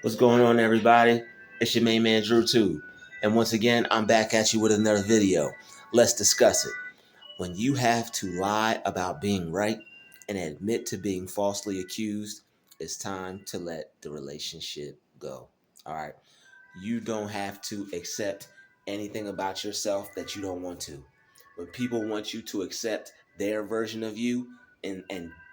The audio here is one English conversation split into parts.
What's going on, everybody? It's your main man, druuill. And once again, I'm back at you with another video. Let's discuss it. When you have to lie about being right and admit to being falsely accused, it's time to let the relationship go. All right. You don't have to accept anything about yourself that you don't want to. When people want you to accept their version of you and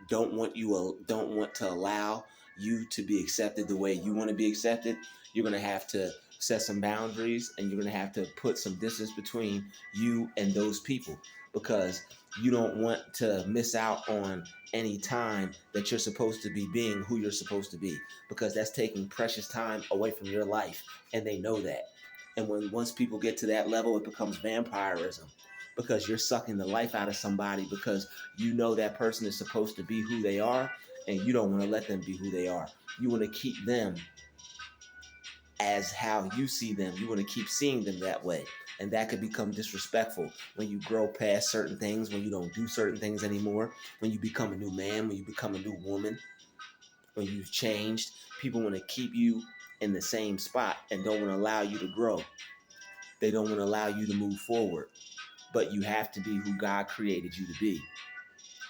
don't want to allow you to be accepted the way you want to be accepted, you're going to have to set some boundaries, and you're going to have to put some distance between you and those people, because you don't want to miss out on any time that you're supposed to be being who you're supposed to be, because that's taking precious time away from your life, and they know that. And once people get to that level, it becomes vampirism, because you're sucking the life out of somebody because you know that person is supposed to be who they are, and you don't want to let them be who they are. You want to keep them as how you see them. You want to keep seeing them that way. And that could become disrespectful when you grow past certain things, when you don't do certain things anymore, when you become a new man, when you become a new woman, when you've changed. People want to keep you in the same spot and don't want to allow you to grow. They don't want to allow you to move forward. But you have to be who God created you to be.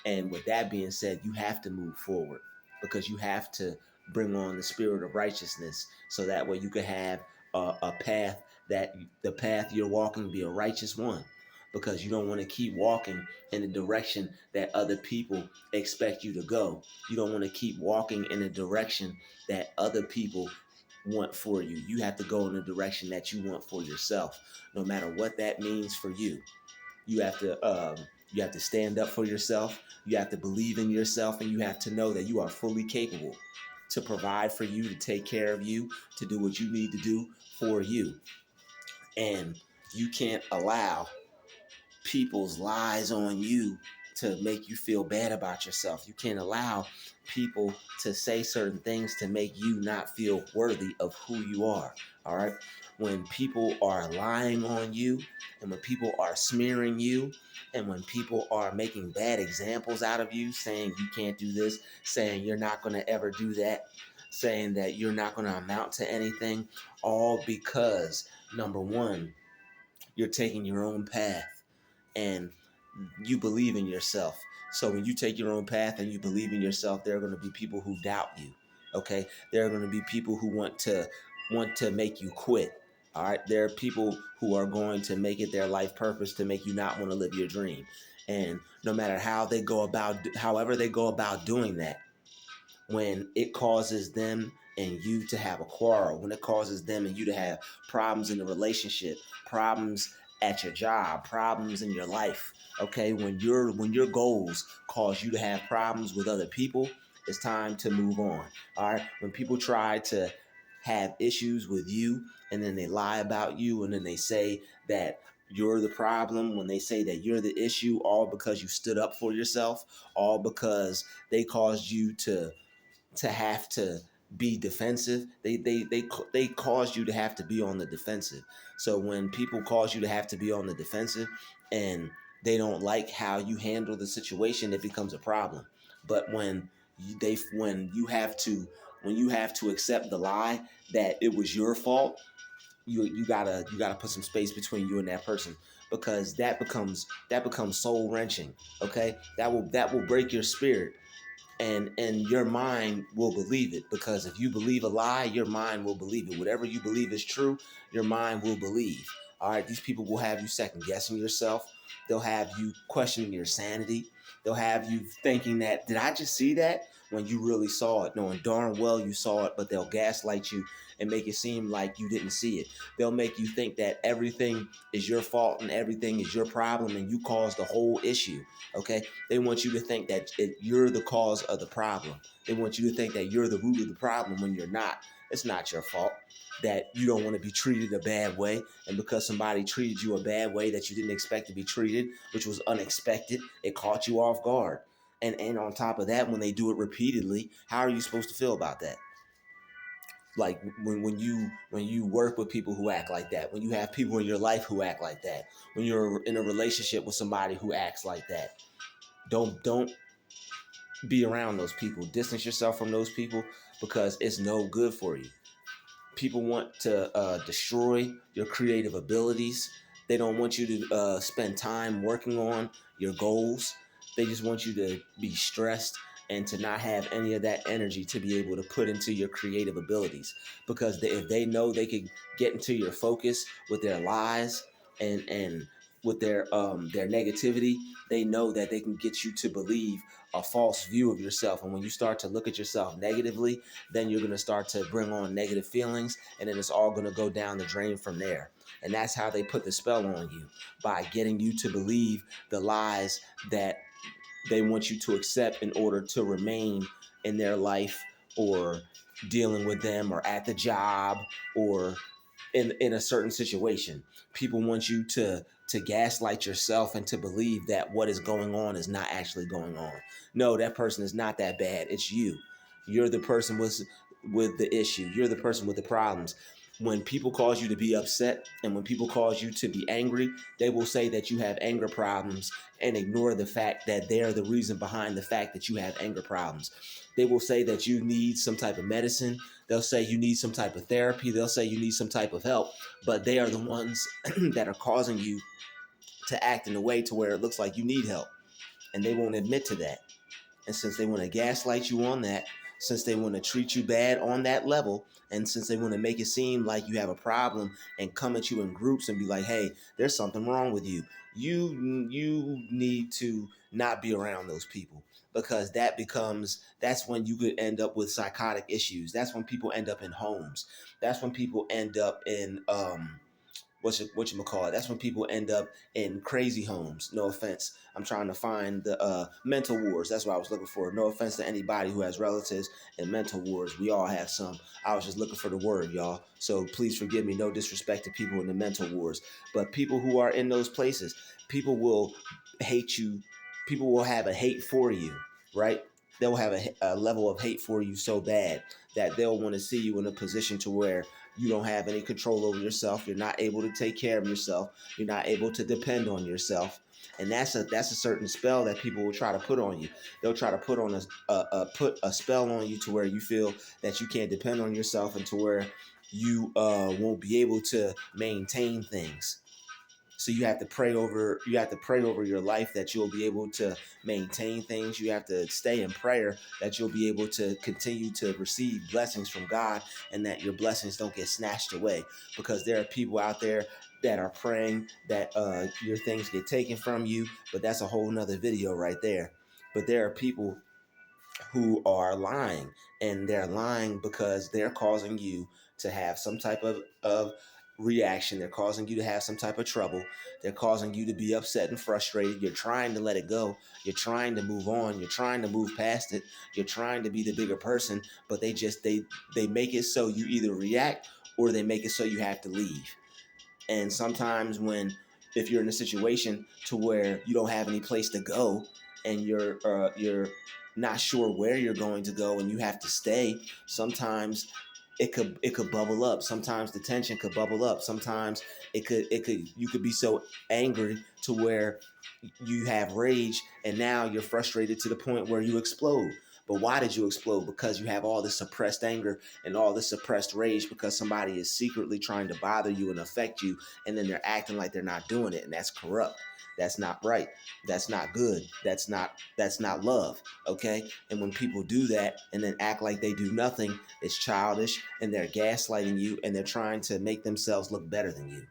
And with that being said, you have to move forward, because you have to bring on the spirit of righteousness, so that way you can have a path, that the path you're walking be a righteous one, because you don't want to keep walking in the direction that other people expect you to go. You don't want to keep walking in the direction that other people want for you. You have to go in the direction that you want for yourself, no matter what that means for you. You have to stand up for yourself. You have to believe in yourself, and you have to know that you are fully capable to provide for you, to take care of you, to do what you need to do for you. And you can't allow people's lies on you to make you feel bad about yourself. You can't allow people to say certain things to make you not feel worthy of who you are. All right. When people are lying on you, and when people are smearing you, and when people are making bad examples out of you, saying you can't do this, saying you're not going to ever do that, saying that you're not going to amount to anything, all because, number one, you're taking your own path and you believe in yourself. So when you take your own path and you believe in yourself, there are going to be people who doubt you. Okay, there are going to be people who want to make you quit. All right, there are people who are going to make it their life purpose to make you not want to live your dream. And no matter however they go about doing that, when it causes them and you to have a quarrel, when it causes them and you to have problems in the relationship, problems at your job, problems in your life, okay, when your goals cause you to have problems with other people, it's time to move on. All right, when people try to have issues with you, and then they lie about you, and then they say that you're the problem, when they say that you're the issue, all because you stood up for yourself, all because they caused you to have to be defensive. They cause you to have to be on the defensive. So when people cause you to have to be on the defensive, and they don't like how you handle the situation, it becomes a problem. But when you have to accept the lie that it was your fault, you gotta put some space between you and that person, because that becomes soul wrenching. Okay, that will break your spirit, and your mind will believe it, because if you believe a lie, your mind will believe it. Whatever you believe is true, your mind will believe. All right, these people will have you second guessing yourself. They'll have you questioning your sanity. They'll have you thinking that, did I just see that, when you really saw it, knowing darn well you saw it. But they'll gaslight you and make it seem like you didn't see it. They'll make you think that everything is your fault and everything is your problem, and you caused the whole issue. Okay, they want you to think that you're the cause of the problem. They want you to think that you're the root of the problem, when you're not. It's not your fault that you don't want to be treated a bad way. And because somebody treated you a bad way that you didn't expect to be treated, which was unexpected, it caught you off guard. And on top of that, when they do it repeatedly, how are you supposed to feel about that? Like when you work with people who act like that, when you have people in your life who act like that, when you're in a relationship with somebody who acts like that, don't be around those people. Distance yourself from those people, because it's no good for you. People want to destroy your creative abilities. They don't want you to spend time working on your goals. They just want you to be stressed and to not have any of that energy to be able to put into your creative abilities. Because if they know they could get into your focus with their lies and with their negativity, they know that they can get you to believe a false view of yourself. And when you start to look at yourself negatively, then you're going to start to bring on negative feelings, and then it's all going to go down the drain from there. And that's how they put the spell on you, by getting you to believe the lies that they want you to accept in order to remain in their life, or dealing with them, or at the job, or in a certain situation. People want you to gaslight yourself and to believe that what is going on is not actually going on. No, that person is not that bad. It's you. You're the person with the issue. You're the person with the problems. When people cause you to be upset and when people cause you to be angry, they will say that you have anger problems and ignore the fact that they're the reason behind the fact that you have anger problems. They will say that you need some type of medicine. They'll say you need some type of therapy. They'll say you need some type of help, but they are the ones that are causing you to act in a way to where it looks like you need help, and they won't admit to that. And since they want to gaslight you on that, since they want to treat you bad on that level, and since they want to make it seem like you have a problem and come at you in groups and be like, hey, there's something wrong with you. You need to not be around those people, because that's when you could end up with psychotic issues. That's when people end up in homes. That's when people end up in whatchamacallit. That's when people end up in crazy homes. No offense. I'm trying to find the mental wards. That's what I was looking for. No offense to anybody who has relatives in mental wards. We all have some. I was just looking for the word, y'all. So please forgive me. No disrespect to people in the mental wards. But people who are in those places, people will hate you. People will have a hate for you, right? They'll have a level of hate for you so bad that they'll want to see you in a position to where you don't have any control over yourself. You're not able to take care of yourself. You're not able to depend on yourself. And that's a certain spell that people will try to put on you. They'll try to put on put a spell on you to where you feel that you can't depend on yourself, and to where you won't be able to maintain things. So you have to pray over your life that you'll be able to maintain things. You have to stay in prayer that you'll be able to continue to receive blessings from God, and that your blessings don't get snatched away, because there are people out there that are praying that your things get taken from you. But that's a whole nother video right there. But there are people who are lying, and they're lying because they're causing you to have some type of reaction. They're causing you to have some type of trouble. They're causing you to be upset and frustrated. You're trying to let it go. You're trying to move on. You're trying to move past it. You're trying to be the bigger person, but they make it so you either react, or they make it so you have to leave. And sometimes if you're in a situation to where you don't have any place to go, and you're not sure where you're going to go, and you have to stay, sometimes it could bubble up. Sometimes the tension could bubble up. Sometimes you could be so angry to where you have rage, and now you're frustrated to the point where you explode. But why did you explode? Because you have all this suppressed anger and all this suppressed rage, because somebody is secretly trying to bother you and affect you, and then they're acting like they're not doing it, and that's corrupt. That's not right. That's not good. That's not love. Okay? And when people do that and then act like they do nothing, it's childish, and they're gaslighting you, and they're trying to make themselves look better than you.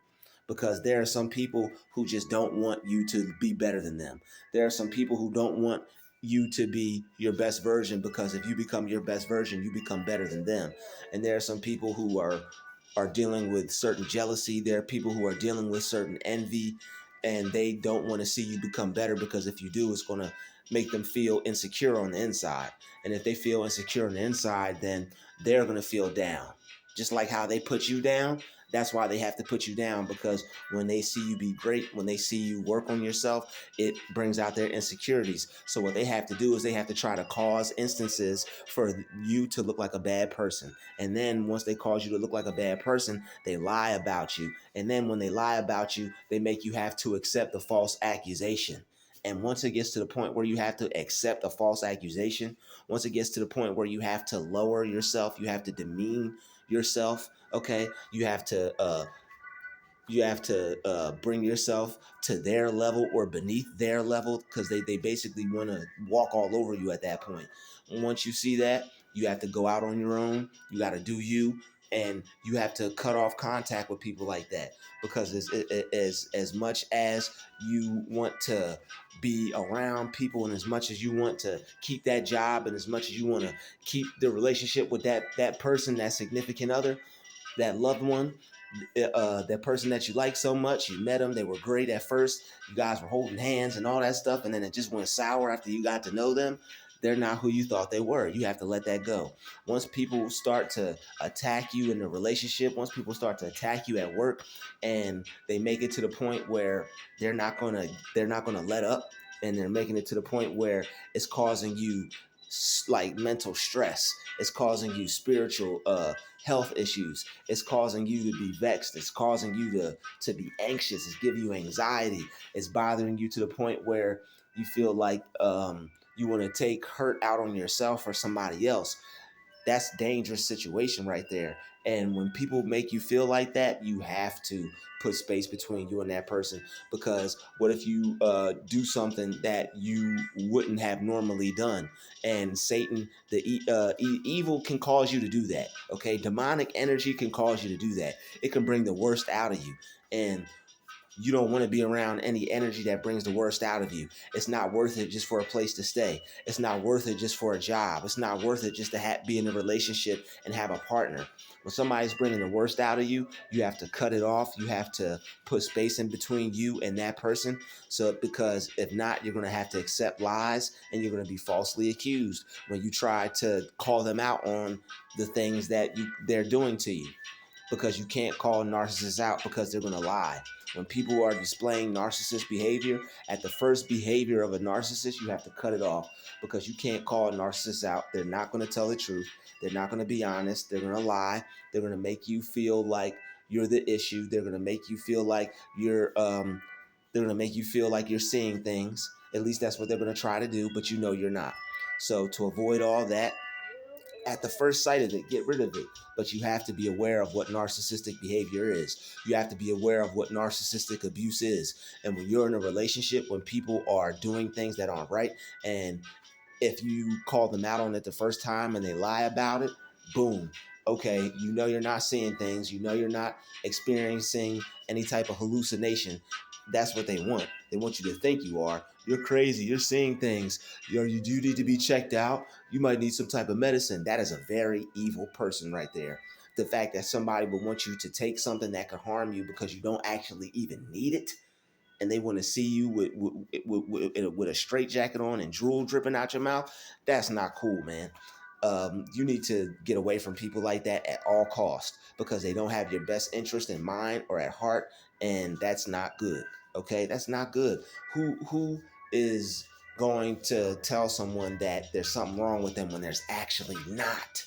Because there are some people who just don't want you to be better than them. There are some people who don't want you to be your best version, because if you become your best version, you become better than them. And there are some people who are dealing with certain jealousy. There are people who are dealing with certain envy, and they don't want to see you become better, because if you do, it's going to make them feel insecure on the inside. And if they feel insecure on the inside, then they're going to feel down. Just like how they put you down, that's why they have to put you down, because when they see you be great, when they see you work on yourself, it brings out their insecurities. So what they have to do is they have to try to cause instances for you to look like a bad person. And then once they cause you to look like a bad person, they lie about you. And then when they lie about you, they make you have to accept the false accusation. And once it gets to the point where you have to accept a false accusation, once it gets to the point where you have to lower yourself, you have to demean yourself, okay? You have to bring yourself to their level or beneath their level, because they basically want to walk all over you at that point. And once you see that, you have to go out on your own. You got to do you, and you have to cut off contact with people like that, because as much as you want to be around people, and as much as you want to keep that job, and as much as you want to keep the relationship with that person, that significant other, that loved one, that person that you like so much, you met them, they were great at first, you guys were holding hands and all that stuff, and then it just went sour after you got to know them. They're not who you thought they were. You have to let that go. Once people start to attack you in a relationship, once people start to attack you at work, and they make it to the point where they're not gonna let up, and they're making it to the point where it's causing you like mental stress, it's causing you spiritual health issues, it's causing you to be vexed, it's causing you to be anxious, it's giving you anxiety, it's bothering you to the point where you feel like you want to take hurt out on yourself or somebody else. That's a dangerous situation right there. And when people make you feel like that, you have to put space between you and that person, because what if you do something that you wouldn't have normally done? And Satan, evil, can cause you to do that. Okay, demonic energy can cause you to do that. It can bring the worst out of you, and you don't want to be around any energy that brings the worst out of you. It's not worth it just for a place to stay. It's not worth it just for a job. It's not worth it just to be in a relationship and have a partner. When somebody's bringing the worst out of you, you have to cut it off. You have to put space in between you and that person. So, because if not, you're going to have to accept lies, and you're going to be falsely accused when you try to call them out on the things that they're doing to you, because you can't call narcissists out because they're going to lie. When people are displaying narcissist behavior, at the first behavior of a narcissist, you have to cut it off, because you can't call narcissists out. They're not going to tell the truth. They're not going to be honest. They're going to lie. They're going to make you feel like you're the issue. They're going to make you feel like you're seeing things. At least that's what they're going to try to do, but you know you're not. So to avoid all that, at the first sight of it, get rid of it. But you have to be aware of what narcissistic behavior is. You have to be aware of what narcissistic abuse is. And when you're in a relationship, when people are doing things that aren't right, and if you call them out on it the first time and they lie about it, boom. Okay, you know you're not seeing things. You know you're not experiencing any type of hallucination. That's what they want. They want you to think you are. You're crazy. You're seeing things. You do need to be checked out. You might need some type of medicine. That is a very evil person right there. The fact that somebody would want you to take something that could harm you because you don't actually even need it, and they want to see you with a straight jacket on and drool dripping out your mouth, that's not cool, man. You need to get away from people like that at all costs, because they don't have your best interest in mind or at heart, and that's not good. Okay, that's not good. Who is going to tell someone that there's something wrong with them when there's actually not?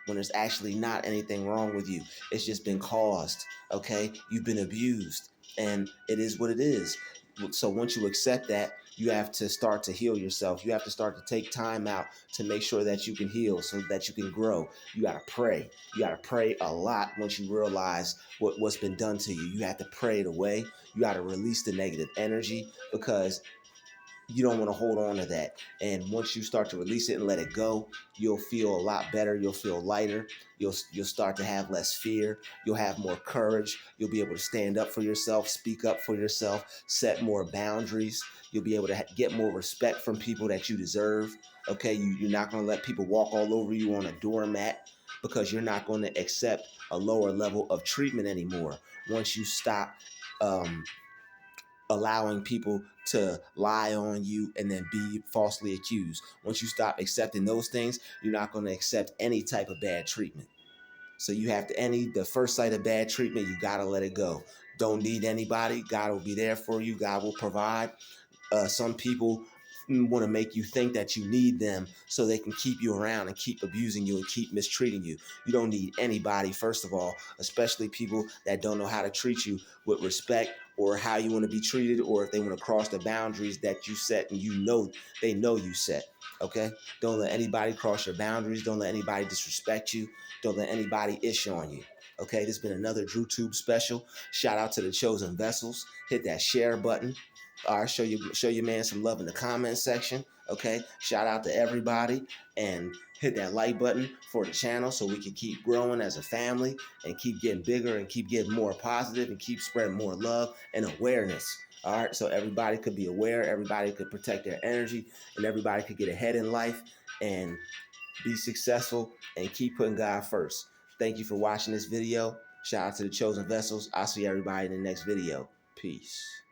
When there's actually not anything wrong with you. It's just been caused, okay? You've been abused, and it is what it is. So once you accept that, you have to start to heal yourself. You have to start to take time out to make sure that you can heal, so that you can grow. You got to pray. You got to pray a lot once you realize what's been done to you. You have to pray it away. You got to release the negative energy, because you don't want to hold on to that. And once you start to release it and let it go, you'll feel a lot better. You'll feel lighter. You'll start to have less fear. You'll have more courage. You'll be able to stand up for yourself, speak up for yourself, set more boundaries. You'll be able to get more respect from people that you deserve. Okay, you're not going to let people walk all over you on a doormat, because you're not going to accept a lower level of treatment anymore. Once you stop um, allowing people to lie on you and then be falsely accused. Once you stop accepting those things, you're not going to accept any type of bad treatment. So you have to, the first sight of bad treatment, you got to let it go. Don't need anybody. God will be there for you. God will provide. Some people want to make you think that you need them so they can keep you around and keep abusing you and keep mistreating you. You don't need anybody, first of all, especially people that don't know how to treat you with respect or how you want to be treated, or if they want to cross the boundaries that you set and you know they know you set. Okay? Don't let anybody cross your boundaries. Don't let anybody disrespect you. Don't let anybody issue on you. Okay, this has been another DruTube special. Shout out to the chosen vessels. Hit that share button. All right, show your man some love in the comment section. Okay, shout out to everybody and hit that like button for the channel so we can keep growing as a family and keep getting bigger and keep getting more positive and keep spreading more love and awareness. All right, so everybody could be aware, everybody could protect their energy, and everybody could get ahead in life and be successful and keep putting God first. Thank you for watching this video. Shout out to the chosen vessels. I'll see everybody in the next video. Peace.